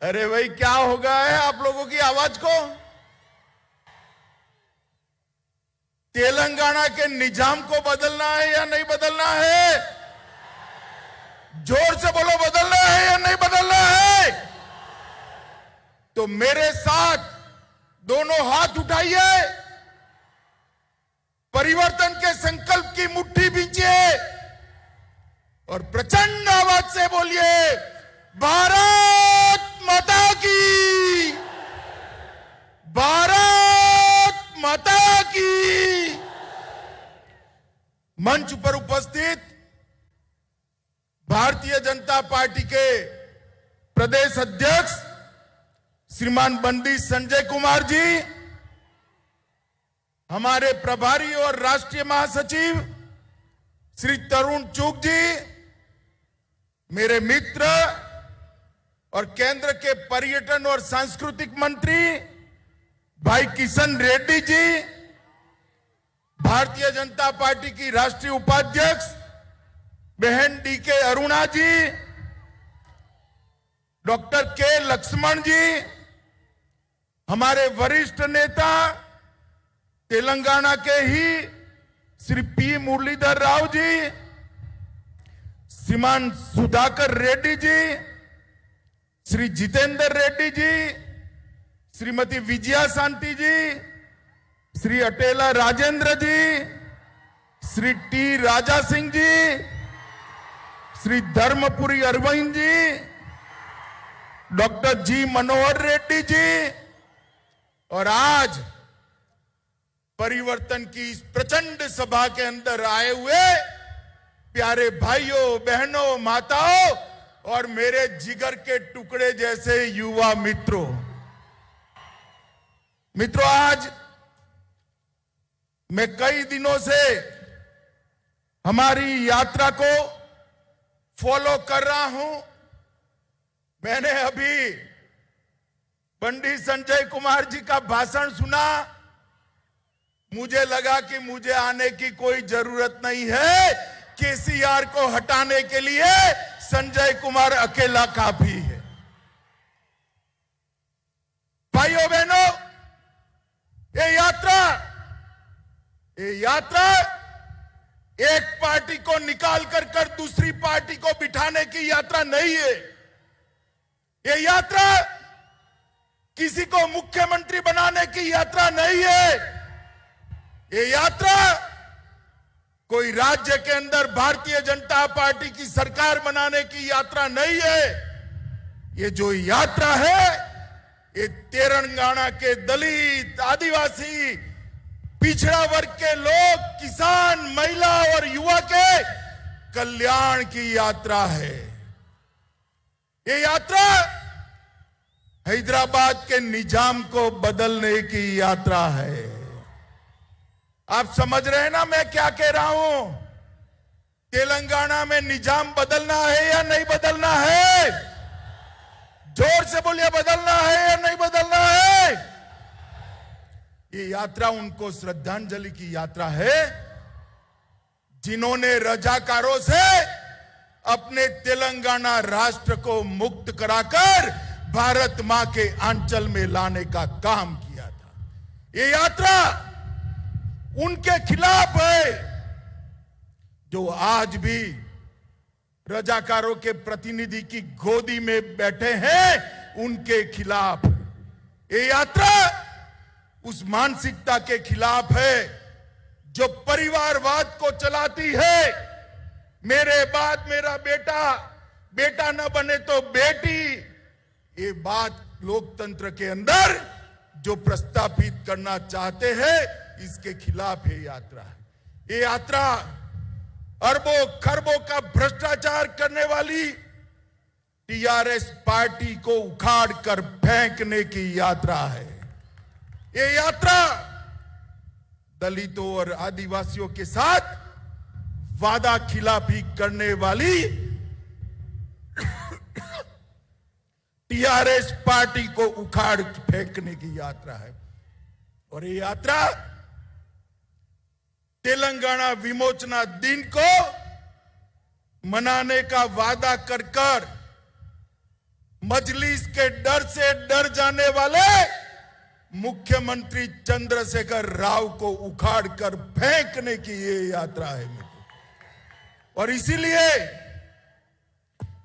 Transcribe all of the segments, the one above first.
अरे भाई क्या हो गया है आप लोगों की आवाज को? तेलंगाना के निजाम को बदलना है या नहीं बदलना है? जोर से बोलो, बदलना है या नहीं बदलना है? तो मेरे साथ दोनों हाथ उठाइए, परिवर्तन के संकल्प की मुट्ठी बींचिए और प्रचंड आवाज से बोलिए, भारत माता की, भारत माता की। मंच पर उपस्थित भारतीय जनता पार्टी के प्रदेश अध्यक्ष श्रीमान बंदी संजय कुमार जी, हमारे प्रभारी और राष्ट्रीय महासचिव श्री तरुण चुग जी, मेरे मित्र और केंद्र के पर्यटन और सांस्कृतिक मंत्री भाई किशन रेड्डी जी, भारतीय जनता पार्टी की राष्ट्रीय उपाध्यक्ष बहन डीके अरुणा जी, डॉक्टर के लक्ष्मण जी, हमारे वरिष्ठ नेता तेलंगाना के ही श्री पी मुरलीधर राव जी, श्रीमान सुधाकर रेड्डी जी, श्री जितेंद्र रेड्डी जी, श्रीमती विजया शांति जी, श्री अटेला राजेंद्र जी, श्री टी राजा सिंह जी, श्री धर्मपुरी अरविंद जी, डॉक्टर जी मनोहर रेड्डी जी, और आज परिवर्तन की इस प्रचंड सभा के अंदर आए हुए प्यारे भाइयों बहनों माताओं और मेरे जिगर के टुकड़े जैसे युवा मित्रों, आज मैं कई दिनों से हमारी यात्रा को फॉलो कर रहा हूं। मैंने अभी पंडित संजय कुमार जी का भाषण सुना, मुझे लगा कि मुझे आने की कोई जरूरत नहीं है, केसीआर को हटाने के लिए संजय कुमार अकेला काफी है। भाइयों बहनों, ये यात्रा एक पार्टी को निकाल कर दूसरी पार्टी को बिठाने की यात्रा नहीं है। ये यात्रा किसी को मुख्यमंत्री बनाने की यात्रा नहीं है। ये यात्रा कोई राज्य के अंदर भारतीय जनता पार्टी की सरकार बनाने की यात्रा नहीं है। ये जो यात्रा है, ये तेलंगाना के दलित, आदिवासी, पिछड़ा वर्ग के लोग, किसान, महिला और युवा के कल्याण की यात्रा है। ये यात्रा हैदराबाद के निजाम को बदलने की यात्रा है। आप समझ रहे हैं ना मैं क्या कह रहा हूं? तेलंगाना में निजाम बदलना है या नहीं बदलना है? जोर से बोलिए, बदलना है या नहीं बदलना है? ये यात्रा उनको श्रद्धांजलि की यात्रा है जिन्होंने रजाकारों से अपने तेलंगाना राष्ट्र को मुक्त कराकर भारत मां के आंचल में लाने का काम किया था। ये यात्रा उनके खिलाफ है जो आज भी रजाकारों के प्रतिनिधि की गोदी में बैठे हैं, उनके खिलाफ। ये यात्रा उस मानसिकता के खिलाफ है जो परिवारवाद को चलाती है। मेरे बाद मेरा बेटा, बेटा न बने तो बेटी, ये बात लोकतंत्र के अंदर जो प्रस्तावित करना चाहते हैं, इसके खिलाफ ये यात्रा है। ये यात्रा अरबों खरबों का भ्रष्टाचार करने वाली टीआरएस पार्टी को उखाड़ कर फेंकने की यात्रा है। ये यात्रा दलितों और आदिवासियों के साथ वादा खिलाफी करने वाली टीआरएस पार्टी को उखाड़ फेंकने की यात्रा है। और ये यात्रा तेलंगाना विमोचना दिन को मनाने का वादा कर मजलिस के डर से डर जाने वाले मुख्यमंत्री चंद्रशेखर राव को उखाड़कर फेंकने की ये यात्रा है मित्रों। और इसीलिए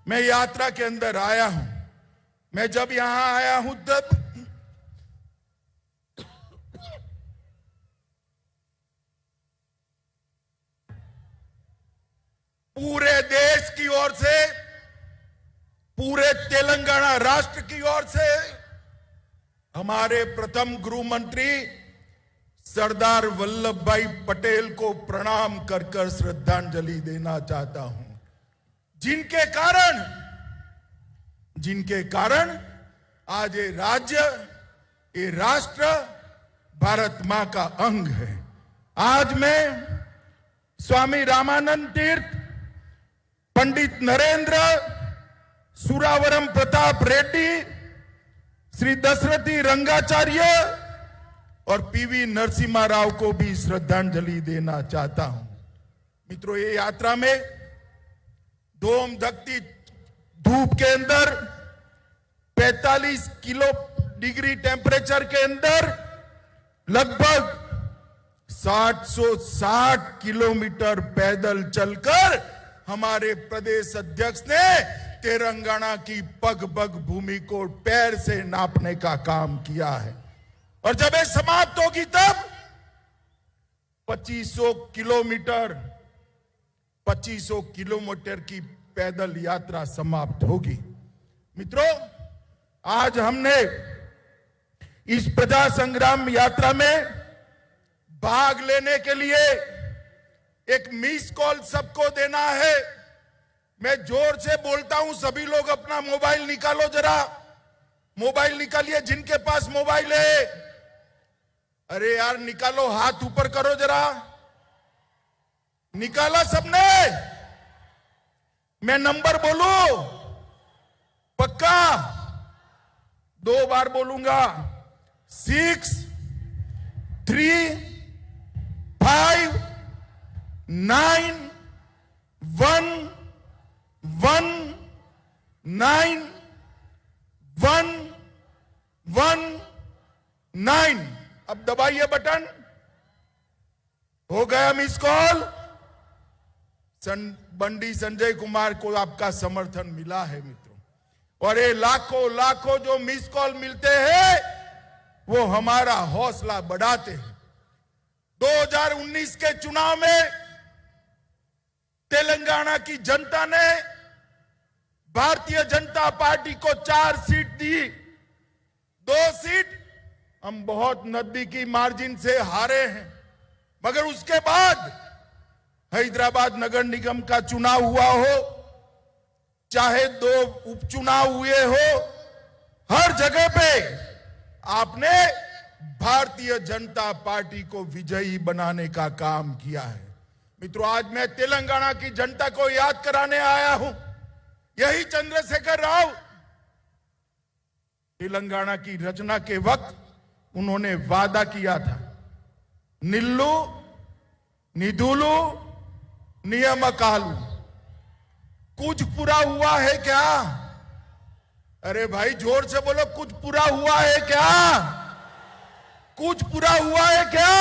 मैं यात्रा के अंदर आया हूं। मैं जब यहां आया हूं तब पूरे देश की ओर से, पूरे तेलंगाना राष्ट्र की ओर से हमारे प्रथम गृह मंत्री सरदार वल्लभ भाई पटेल को प्रणाम कर कर श्रद्धांजलि देना चाहता हूं, जिनके कारण आज ये राज्य, ये राष्ट्र भारत मां का अंग है। आज मैं स्वामी रामानंद तीर्थ, पंडित नरेंद्र, सुरावरम प्रताप रेड्डी, श्री दशरथी रंगाचार्य और पीवी नरसिम्हा राव को भी श्रद्धांजलि देना चाहता हूं। मित्रों, ये यात्रा में धूम धकती धूप के अंदर 45 डिग्री टेम्परेचर के अंदर लगभग 760 किलोमीटर पैदल चलकर हमारे प्रदेश अध्यक्ष ने तेलंगाना की पग पग भूमि को पैर से नापने का काम किया है। और जब ये समाप्त होगी तब 2500 किलोमीटर की पैदल यात्रा समाप्त होगी। मित्रों, आज हमने इस प्रजा संग्राम यात्रा में भाग लेने के लिए एक मिस कॉल सबको देना है। मैं जोर से बोलता हूं, सभी लोग अपना मोबाइल निकालो, जरा मोबाइल निकालिए जिनके पास मोबाइल है। अरे यार निकालो, हाथ ऊपर करो जरा। निकाला सबने? मैं नंबर बोलूं? पक्का 2 बार बोलूंगा। 6 3 5 9 1 1 9 1 1 9। अब दबाइए बटन। हो गया मिस कॉल। बंडी संजय कुमार को आपका समर्थन मिला है मित्रों, और ये लाखों जो मिस कॉल मिलते हैं वो हमारा हौसला बढ़ाते हैं। 2019 के चुनाव में तेलंगाना की जनता ने भारतीय जनता पार्टी को 4 सीट दी। 2 सीट हम बहुत नजदीकी मार्जिन से हारे हैं, मगर उसके बाद हैदराबाद नगर निगम का चुनाव हुआ हो, चाहे 2 उपचुनाव हुए हो, हर जगह पे आपने भारतीय जनता पार्टी को विजयी बनाने का काम किया है। मित्रों, आज मैं तेलंगाना की जनता को याद कराने आया हूं। यही चंद्रशेखर राव तेलंगाना की रचना के वक्त उन्होंने वादा किया था, निल्लू निधुलू नियमकालू। कुछ पूरा हुआ है क्या? अरे भाई जोर से बोलो, कुछ पूरा हुआ है क्या? कुछ पूरा हुआ है क्या?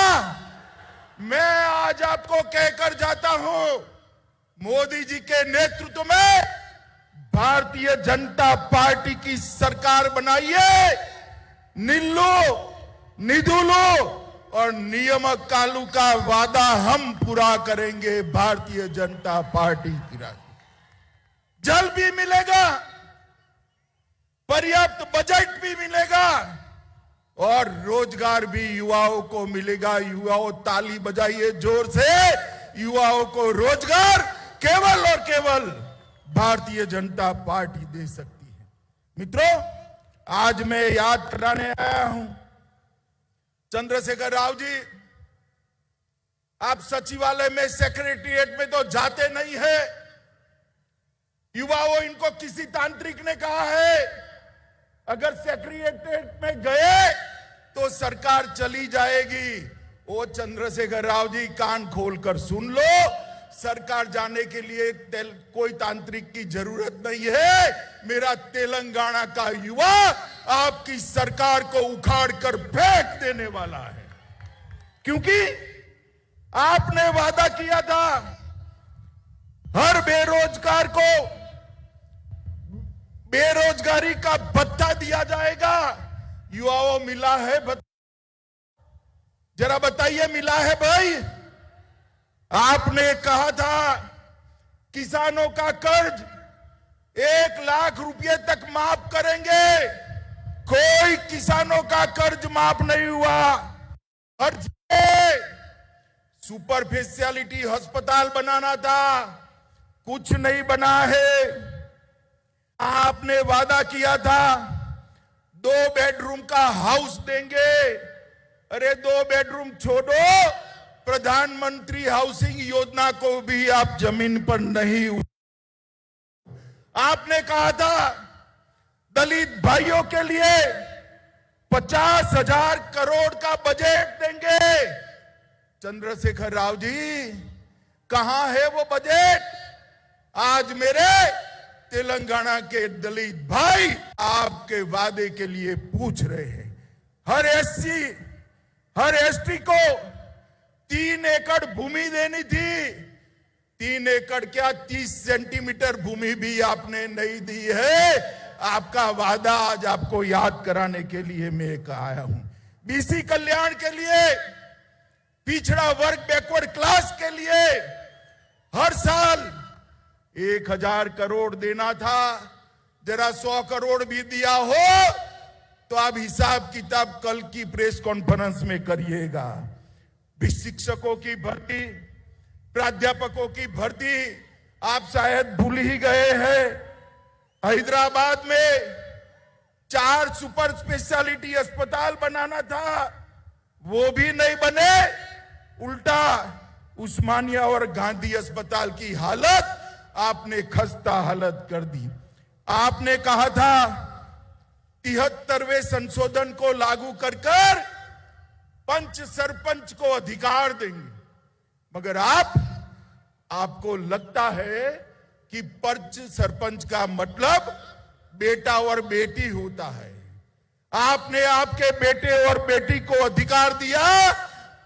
मैं आज आपको कहकर जाता हूं, मोदी जी के नेतृत्व में भारतीय जनता पार्टी की सरकार बनाइए। निल्लू निधुलू और नियामक कालू का वादा हम पूरा करेंगे भारतीय जनता पार्टी की राज। जल भी मिलेगा, पर्याप्त बजट भी मिलेगा और रोजगार भी युवाओं को मिलेगा। युवाओं ताली बजाइए जोर से। युवाओं को रोजगार केवल और केवल भारतीय जनता पार्टी दे सकती है। मित्रों, आज मैं याद कराने आया हूं, चंद्रशेखर राव जी, आप सचिवालय में, सेक्रेटरिएट में तो जाते नहीं है। युवाओं, इनको किसी तांत्रिक ने कहा है अगर सेक्रेटरिएट में गए तो सरकार चली जाएगी। ओ चंद्रशेखर राव जी, कान खोलकर सुन लो, सरकार जाने के लिए कोई तांत्रिक की जरूरत नहीं है। मेरा तेलंगाना का युवा आपकी सरकार को उखाड़ कर फेंक देने वाला है, क्योंकि आपने वादा किया था हर बेरोजगार को बेरोजगारी का भत्ता दिया जाएगा। युवाओं मिला है भत्ता? जरा बताइए, मिला है भाई? आपने कहा था किसानों का कर्ज 1 लाख रुपए तक माफ करेंगे। कोई किसानों का कर्ज माफ नहीं हुआ। और सुपर स्पेशलिटी अस्पताल बनाना था, कुछ नहीं बना है। आपने वादा किया था 2 बेडरूम का हाउस देंगे। अरे 2 बेडरूम छोड़ो, प्रधानमंत्री हाउसिंग योजना को भी आप जमीन पर नहीं। आपने कहा था दलित भाइयों के लिए 50,000 करोड़ का बजट देंगे। चंद्रशेखर राव जी, कहां है वो बजट? आज मेरे तेलंगाना के दलित भाई आपके वादे के लिए पूछ रहे हैं। हर एससी हर एसटी को 3 एकड़ भूमि देनी थी। 3 एकड़ क्या, 30 सेंटीमीटर भूमि भी आपने नहीं दी है। आपका वादा आज आपको याद कराने के लिए मैं आया हूं। बीसी कल्याण के लिए, पिछड़ा वर्ग बैकवर्ड क्लास के लिए हर साल 1,000 करोड़ देना था। जरा 100 करोड़ भी दिया हो तो आप हिसाब किताब कल की प्रेस कॉन्फ्रेंस में करिएगा। शिक्षकों की भर्ती, प्राध्यापकों की भर्ती आप शायद भूल ही गए हैं। हैदराबाद में 4 सुपर स्पेशलिटी अस्पताल बनाना था, वो भी नहीं बने। उल्टा उस्मानिया और गांधी अस्पताल की हालत आपने खस्ता हालत कर दी। आपने कहा था 73वें संशोधन को लागू कर पंच सरपंच को अधिकार देंगे, मगर आपको लगता है कि पंच सरपंच का मतलब बेटा और बेटी होता है। आपने आपके बेटे और बेटी को अधिकार दिया,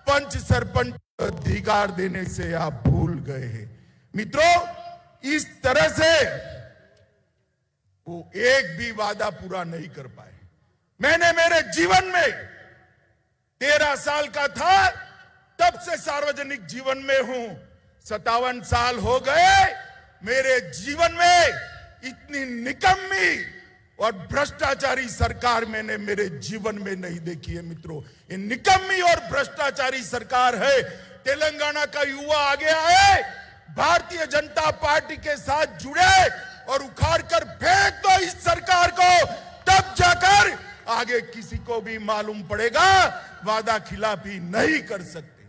पंच सरपंच अधिकार देने से आप भूल गए हैं। मित्रों, इस तरह से वो एक भी वादा पूरा नहीं कर पाए। मैंने मेरे जीवन में 13 साल का था तब से सार्वजनिक जीवन में हूं। 57 साल हो गए। मेरे जीवन में इतनी निकम्मी और भ्रष्टाचारी सरकार मैंने मेरे जीवन में नहीं देखी है। मित्रों, ये निकम्मी और भ्रष्टाचारी सरकार है। तेलंगाना का युवा आगे आए, भारतीय जनता पार्टी के साथ जुड़े और उखाड़ कर फेंक दो इस सरकार को, तब जाकर आगे किसी को भी मालूम पड़ेगा वादा खिलाफी नहीं कर सकते।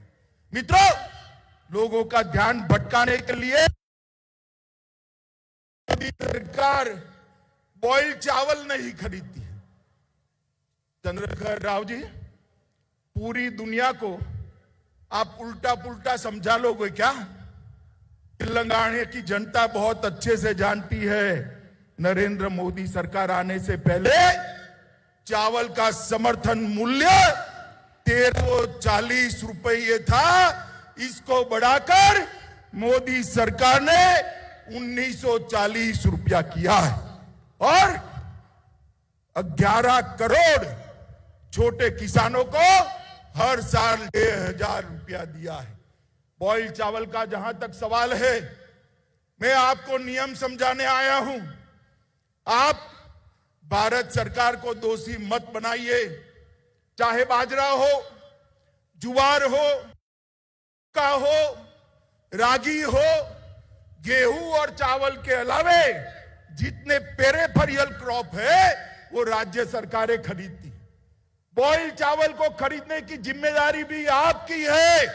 मित्रों, लोगों का ध्यान भटकाने के लिए सरकार बॉइल चावल नहीं खरीदती है। चंद्रशेखर राव जी, पूरी दुनिया को आप उल्टा पुल्टा समझा लोगे क्या? तेलंगाना की जनता बहुत अच्छे से जानती है, नरेंद्र मोदी सरकार आने से पहले चावल का समर्थन मूल्य 1340 रुपये था। इसको बढ़ाकर मोदी सरकार ने 1940 रुपया किया है और 11 करोड़ छोटे किसानों को हर साल 6,000 रुपया दिया है। बॉइल चावल का जहां तक सवाल है, मैं आपको नियम समझाने आया हूं। आप भारत सरकार को दोषी मत बनाइए। चाहे बाजरा हो, जुवार हो, का हो, रागी हो, गेहूं और चावल के अलावे जितने पेरिफेरल क्रॉप है वो राज्य सरकारें खरीदती। बॉइल चावल को खरीदने की जिम्मेदारी भी आपकी है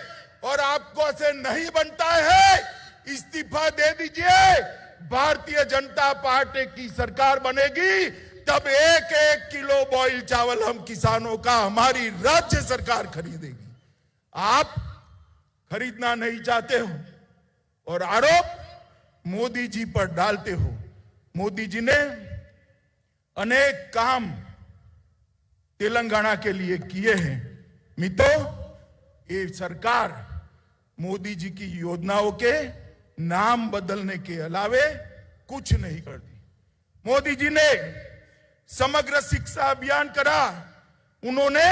और आपको से नहीं बनता है। इस्तीफा दे दीजिए। भारतीय जनता पार्टी की सरकार बनेगी तब 1-1 किलो बॉइल चावल हम किसानों का हमारी राज्य सरकार खरीदेगी। आप खरीदना नहीं चाहते हो और आरोप मोदी जी पर डालते हो। मोदी जी ने अनेक काम तेलंगाना के लिए किए हैं। मित्रों, ये सरकार मोदी जी की योजनाओं के नाम बदलने के अलावे कुछ नहीं करती। मोदी जी ने समग्र शिक्षा अभियान करा, उन्होंने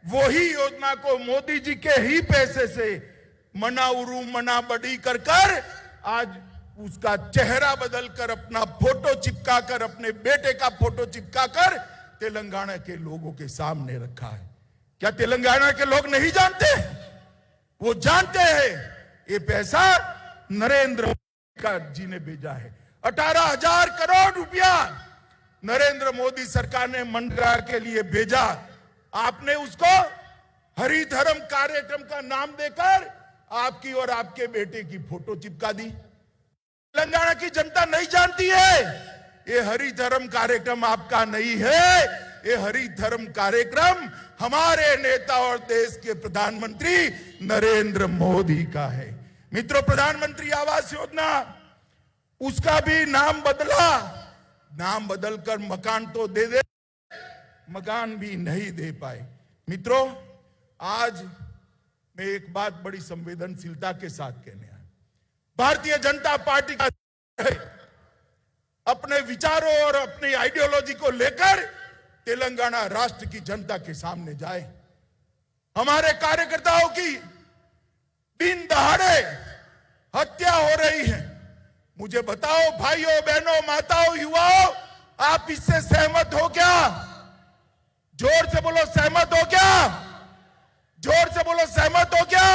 वही योजना को मोदी जी के ही पैसे से मना उरू मना बड़ी कर आज उसका चेहरा बदलकर अपना फोटो चिपकाकर, अपने बेटे का फोटो चिपकाकर तेलंगाना के लोगों के सामने रखा है। क्या तेलंगाना के लोग नहीं जानते? वो जानते हैं ये पैसा नरेंद्र मोदी जी ने भेजा है। 18,000 करोड़ रुपया नरेंद्र मोदी सरकार ने मनरेगा के लिए भेजा। आपने उसको हरिधर्म कार्यक्रम का नाम देकर आपकी और आपके बेटे की फोटो चिपका दी। तेलंगाना की जनता नहीं जानती है ये हरिधर्म कार्यक्रम आपका नहीं है, ये हरिधर्म कार्यक्रम हमारे नेता और देश के प्रधानमंत्री नरेंद्र मोदी का है। मित्रों, प्रधानमंत्री आवास योजना उसका भी नाम बदला, नाम बदलकर मकान तो दे, मकान भी नहीं दे पाए। मित्रों, आज मैं एक बात बड़ी संवेदनशीलता के साथ कहने आया। भारतीय जनता पार्टी का अपने विचारों और अपनी आइडियोलॉजी को लेकर तेलंगाना राष्ट्र की जनता के सामने जाए। हमारे कार्यकर्ताओं की दिन दहाड़े हत्या हो रही है। मुझे बताओ भाइयों, बहनों, माताओं, युवाओं, आप इससे सहमत हो क्या? जोर से बोलो, सहमत हो क्या? जोर से बोलो, सहमत हो क्या?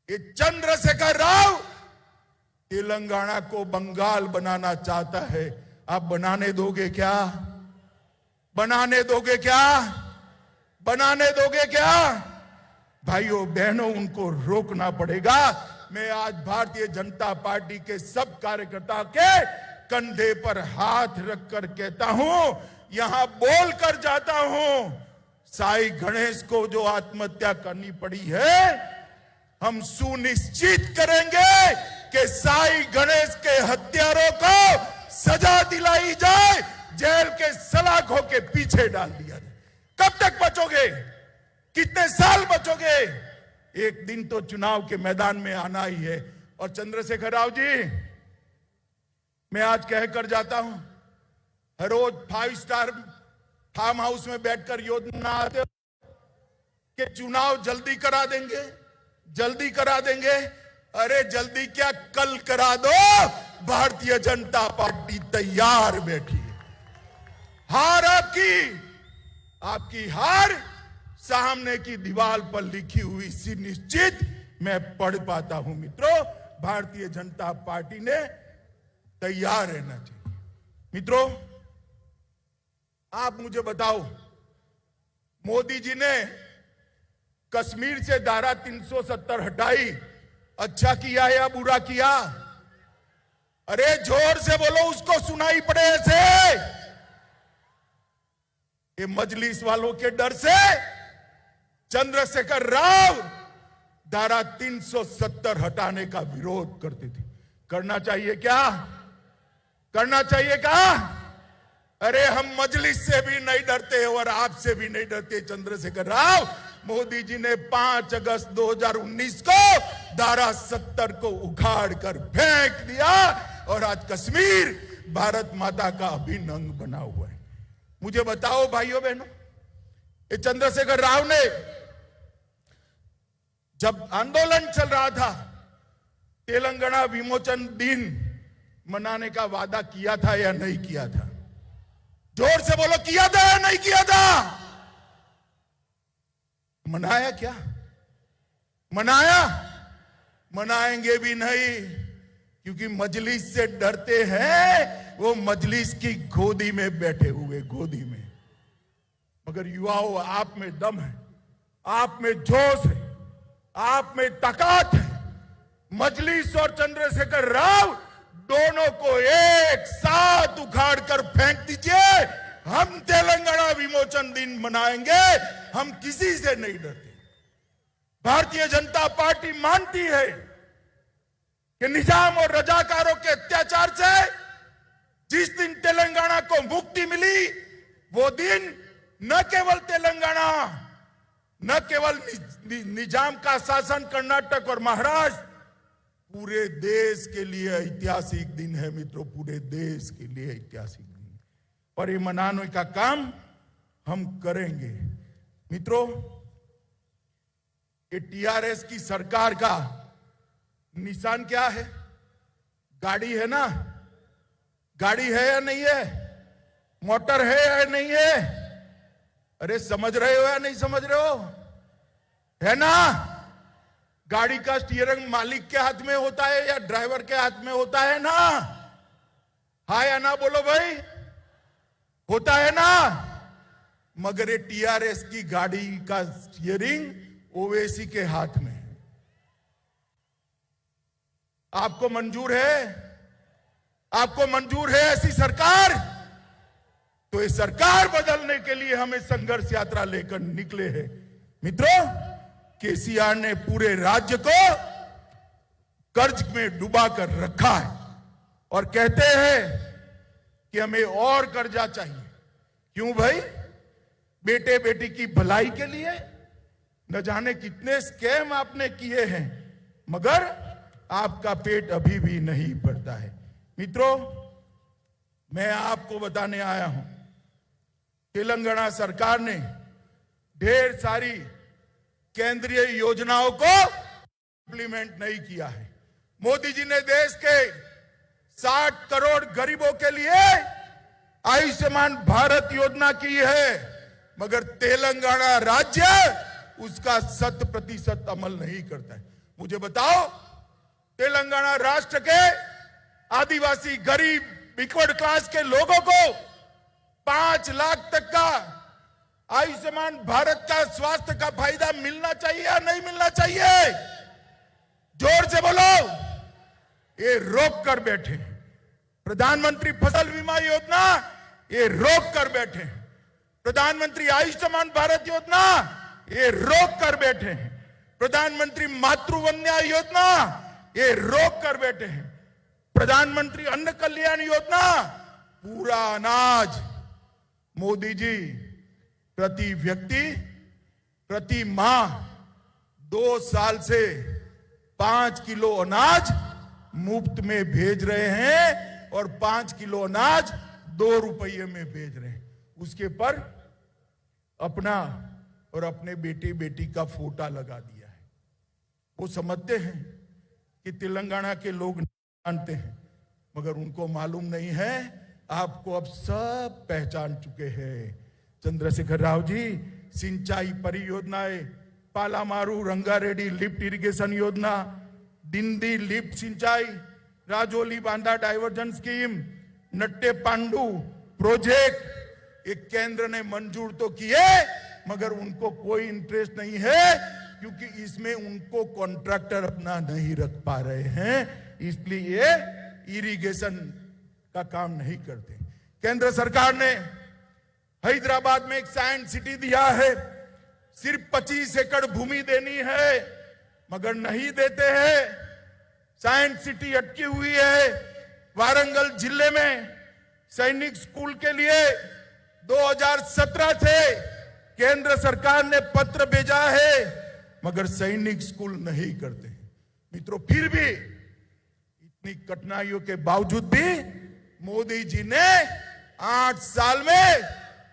ये चंद्रशेखर राव तेलंगाना को बंगाल बनाना चाहता है। आप बनाने दोगे क्या? बनाने दोगे क्या? बनाने दोगे क्या? भाइयों बहनों, उनको रोकना पड़ेगा। मैं आज भारतीय जनता पार्टी के सब कार्यकर्ता के कंधे पर हाथ रखकर कहता हूं, यहां बोल कर जाता हूं, साई गणेश को जो आत्महत्या करनी पड़ी है, हम सुनिश्चित करेंगे कि साई गणेश के हत्यारों को सजा दिलाई जाए, जेल के सलाखों के पीछे डाल दिया जाए। कब तक बचोगे? कितने साल बचोगे? एक दिन तो चुनाव के मैदान में आना ही है। और चंद्रशेखर राव जी, मैं आज कहकर जाता हूं, हर रोज 5 स्टार फार्म हाउस में बैठकर योजना आते हो कि चुनाव जल्दी करा देंगे, जल्दी करा देंगे। अरे जल्दी क्या, कल करा दो। भारतीय जनता पार्टी तैयार बैठी है। हार आपकी हार सामने की दीवार पर लिखी हुई सी निश्चित मैं पढ़ पाता हूं। मित्रों, भारतीय जनता पार्टी ने तैयार रहना चाहिए। मित्रों, आप मुझे बताओ, मोदी जी ने कश्मीर से धारा 370 हटाई, अच्छा किया या बुरा किया? अरे जोर से बोलो, उसको सुनाई पड़े ऐसे। ये मजलिस वालों के डर से चंद्रशेखर राव धारा 370 हटाने का विरोध करते थे। करना चाहिए क्या? करना चाहिए क्या? अरे हम मजलिस से भी नहीं डरते और आपसे भी नहीं डरते चंद्रशेखर राव। मोदी जी ने 5 अगस्त 2019 को धारा 70 को उखाड़ कर फेंक दिया और आज कश्मीर भारत माता का अभिन्न अंग बना हुआ है। मुझे बताओ भाइयों बहनों, ये चंद्रशेखर राव ने जब आंदोलन चल रहा था, तेलंगाना विमोचन दिन मनाने का वादा किया था या नहीं किया था? जोर से बोलो, किया था या नहीं किया था? मनाया क्या? मनाया? मनाएंगे भी नहीं, क्योंकि मजलिस से डरते हैं। वो मजलिस की गोदी में बैठे हुए, गोदी में। मगर युवाओं, आप में दम है, आप में जोश है, आप में ताकत है। मजलिस और चंद्रशेखर राव दोनों को एक साथ उखाड़ कर फेंक दीजिए। हम तेलंगाना विमोचन दिन मनाएंगे, हम किसी से नहीं डरते। भारतीय जनता पार्टी मानती है कि निजाम और रजाकारों के अत्याचार से जिस दिन तेलंगाना को मुक्ति मिली, वो दिन न केवल तेलंगाना, न केवल निजाम का शासन कर्नाटक और महाराष्ट्र, पूरे देश के लिए ऐतिहासिक दिन है मित्रों, पूरे देश के लिए ऐतिहासिक दिन। और ये मनाने का काम हम करेंगे मित्रों। ये टीआरएस की सरकार का निशान क्या है? गाड़ी है ना? गाड़ी है या नहीं है? मोटर है या नहीं है? अरे समझ रहे हो या नहीं समझ रहे हो? है ना? गाड़ी का स्टीयरिंग मालिक के हाथ में होता है या ड्राइवर के हाथ में होता है ना? हाँ या ना बोलो भाई, होता है ना? मगर ये टीआरएस की गाड़ी का स्टीयरिंग ओवैसी के हाथ में है। आपको मंजूर है? आपको मंजूर है ऐसी सरकार? तो ये सरकार बदलने के लिए हमें संघर्ष यात्रा लेकर निकले हैं मित्रों। केसीआर ने पूरे राज्य को कर्ज में डुबा कर रखा है और कहते हैं कि हमें और कर्जा चाहिए। क्यों भाई? बेटे बेटी की भलाई के लिए। न जाने कितने स्कैम आपने किए हैं, मगर आपका पेट अभी भी नहीं भरता है। मित्रों, मैं आपको बताने आया हूं, तेलंगाना सरकार ने ढेर सारी केंद्रीय योजनाओं को इंप्लीमेंट नहीं किया है। मोदी जी ने देश के 60 करोड़ गरीबों के लिए आयुष्मान भारत योजना की है, मगर तेलंगाना राज्य उसका 100% अमल नहीं करता है। मुझे बताओ, तेलंगाना राष्ट्र के आदिवासी, गरीब, बैकवर्ड क्लास के लोगों को 5 लाख तक का आयुष्मान भारत का स्वास्थ्य का फायदा मिलना चाहिए या नहीं मिलना चाहिए? जोर से बोलो। ये रोक कर बैठे। प्रधानमंत्री फसल बीमा योजना ये रोक कर बैठे। प्रधानमंत्री आयुष्मान भारत योजना ये रोक कर बैठे हैं। प्रधानमंत्री मातृवंदना योजना ये रोक कर बैठे हैं। प्रधानमंत्री अन्न कल्याण योजना, पूरा अनाज मोदी जी प्रति व्यक्ति प्रति माह 2 साल से 5 किलो अनाज मुफ्त में भेज रहे हैं और 5 किलो अनाज 2 रुपये में भेज रहे हैं। उसके पर अपना और अपने बेटे बेटी का फोटा लगा दिया है। वो समझते हैं कि तेलंगाना के लोग जानते हैं, मगर उनको मालूम नहीं है। आपको अब सब पहचान चुके हैं। चंद्रशेखर राव जी सिंचाई परियोजनाएं, पालामारू रंगारेड्डी लिफ्ट इरिगेशन योजना, डिंडी लिफ्ट सिंचाई, राजौली बांधा डाइवर्जन स्कीम, नट्टे पांडू प्रोजेक्ट, ये केंद्र ने मंजूर तो किए, मगर उनको कोई इंटरेस्ट नहीं है, क्योंकि इसमें उनको कॉन्ट्रैक्टर अपना नहीं रख पा रहे हैं, इसलिए ये इरिगेशन का काम नहीं करते। केंद्र सरकार ने हैदराबाद में एक साइंस सिटी दिया है, सिर्फ 25 एकड़ भूमि देनी है, मगर नहीं देते हैं। साइंस सिटी अटकी हुई है। वारंगल जिले में सैनिक स्कूल के लिए 2017 से केंद्र सरकार ने पत्र भेजा है, मगर सैनिक स्कूल नहीं करते। मित्रों, फिर भी इतनी कठिनाइयों के बावजूद भी मोदी जी ने 8 साल में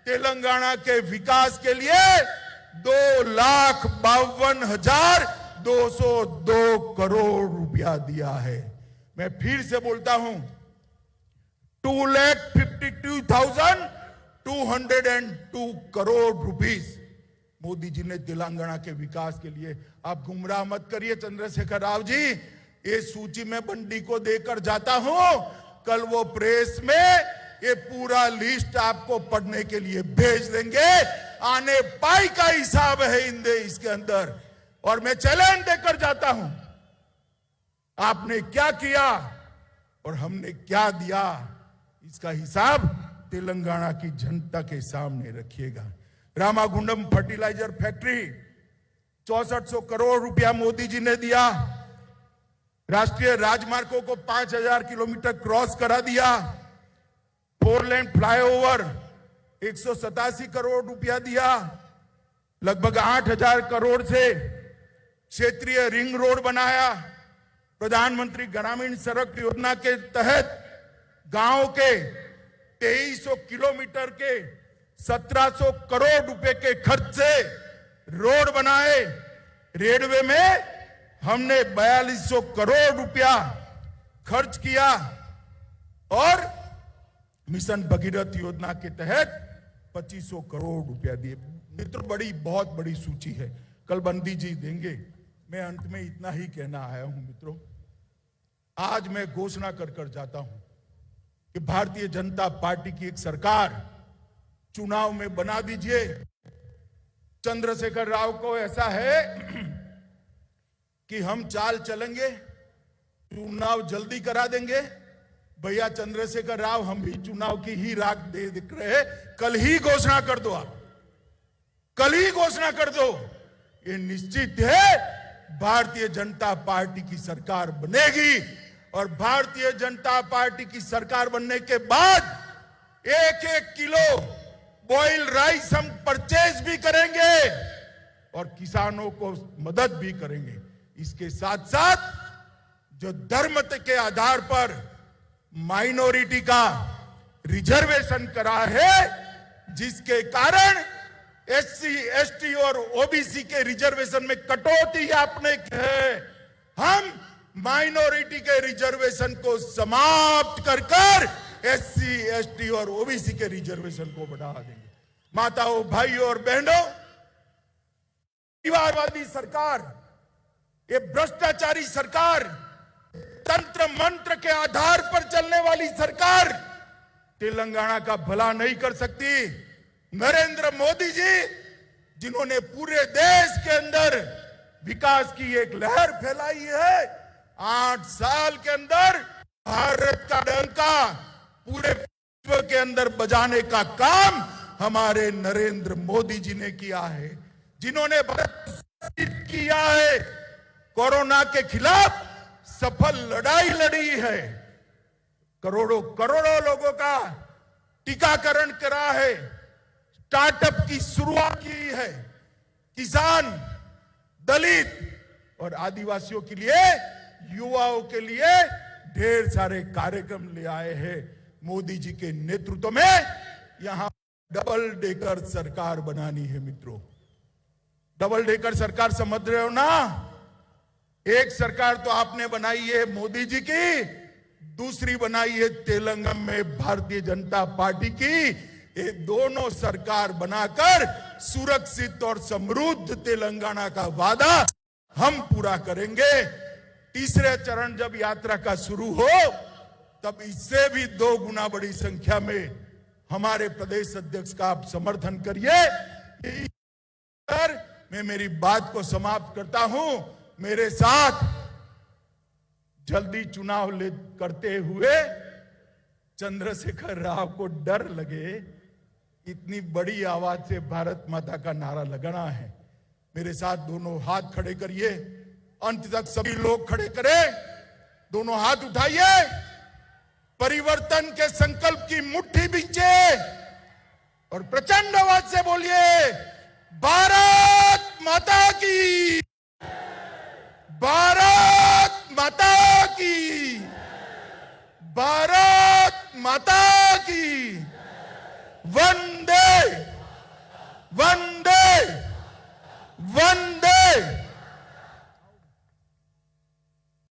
तेलंगाना के विकास के लिए 2,52,202 करोड़ रुपया दिया है। मैं फिर से बोलता हूं, 2,52,202 करोड़ रुपीस मोदी जी ने तेलंगाना के विकास के लिए। आप गुमराह मत करिए चंद्रशेखर राव जी, ये सूची में बंडी को देकर जाता हूं, कल वो प्रेस में ये पूरा लिस्ट आपको पढ़ने के लिए भेज देंगे। आने पाई का हिसाब है इसके अंदर, और मैं चैलेंज देकर जाता हूं, आपने क्या किया और हमने क्या दिया, इसका हिसाब तेलंगाना की जनता के सामने रखिएगा। रामागुंडम फर्टिलाइजर फैक्ट्री 6400 करोड़ रुपया मोदी जी ने दिया। राष्ट्रीय राजमार्गों को 5,000 किलोमीटर क्रॉस करा दिया। 4 लेन फ्लाईओवर 187 करोड़ रुपया दिया। लगभग 8,000 करोड़ से क्षेत्रीय रिंग रोड बनाया। प्रधानमंत्री ग्रामीण सड़क योजना के तहत गांव के 2300 किलोमीटर के 1700 करोड़ रुपए के खर्च से रोड बनाए। रेलवे में हमने 4200 करोड़ रुपया खर्च किया और मिशन भगीरथ योजना के तहत 2500 करोड़ रुपया दिए। मित्रों, बहुत बड़ी सूची है, कल बंदी जी देंगे। मैं अंत में इतना ही कहना आया हूं मित्रों, आज मैं घोषणा कर जाता हूं कि भारतीय जनता पार्टी की एक सरकार चुनाव में बना दीजिए। चंद्रशेखर राव को ऐसा है कि हम चाल चलेंगे, चुनाव जल्दी करा देंगे। भैया चंद्रशेखर राव, हम भी चुनाव की ही राख दे दिख रहे, कल ही घोषणा कर दो। आप कल ही घोषणा कर दो। ये निश्चित है भारतीय जनता पार्टी की सरकार बनेगी और भारतीय जनता पार्टी की सरकार बनने के बाद 1-1 किलो बॉयल राइस हम परचेज भी करेंगे और किसानों को मदद भी करेंगे। इसके साथ साथ जो धर्म के आधार पर माइनॉरिटी का रिजर्वेशन करा है, जिसके कारण एससी, एसटी और ओबीसी के रिजर्वेशन में कटौती आपने की है, हम माइनॉरिटी के रिजर्वेशन को समाप्त कर एससी, एसटी और ओबीसी के रिजर्वेशन को बढ़ा देंगे। माताओं, भाइयों और बहनों, परिवारवादी सरकार, ये भ्रष्टाचारी सरकार, तंत्र मंत्र के आधार पर चलने वाली सरकार तेलंगाना का भला नहीं कर सकती। नरेंद्र मोदी जी, जिन्होंने पूरे देश के अंदर विकास की एक लहर फैलाई है, 8 साल के अंदर भारत का डंका पूरे विश्व के अंदर बजाने का काम हमारे नरेंद्र मोदी जी ने किया है, जिन्होंने भारत किया है, कोरोना के खिलाफ सफल लड़ाई लड़ी है, करोड़ों करोड़ों लोगों का टीकाकरण करा है, स्टार्टअप की शुरुआत की है, किसान, दलित और आदिवासियों के लिए, युवाओं के लिए ढेर सारे कार्यक्रम ले आए हैं। मोदी जी के नेतृत्व में यहां डबल डेकर सरकार बनानी है मित्रों। डबल डेकर सरकार समझ रहे हो ना? एक सरकार तो आपने बनाई है मोदी जी की, दूसरी बनाई है तेलंगाना में भारतीय जनता पार्टी की। ये दोनों सरकार बनाकर सुरक्षित और समृद्ध तेलंगाना का वादा हम पूरा करेंगे। तीसरे चरण जब यात्रा का शुरू हो, तब इससे भी 2 गुना बड़ी संख्या में हमारे प्रदेश अध्यक्ष का आप समर्थन करिए। मैं मेरी बात को समाप्त करता हूं। मेरे साथ जल्दी चुनाव करते हुए चंद्रशेखर राव को डर लगे, इतनी बड़ी आवाज से भारत माता का नारा लगाना है। मेरे साथ दोनों हाथ खड़े करिए, अंत तक सभी लोग खड़े करें, दोनों हाथ उठाइए, परिवर्तन के संकल्प की मुट्ठी बींचे और प्रचंड आवाज से बोलिए, भारत माता की, भारत माता की, भारत माता की।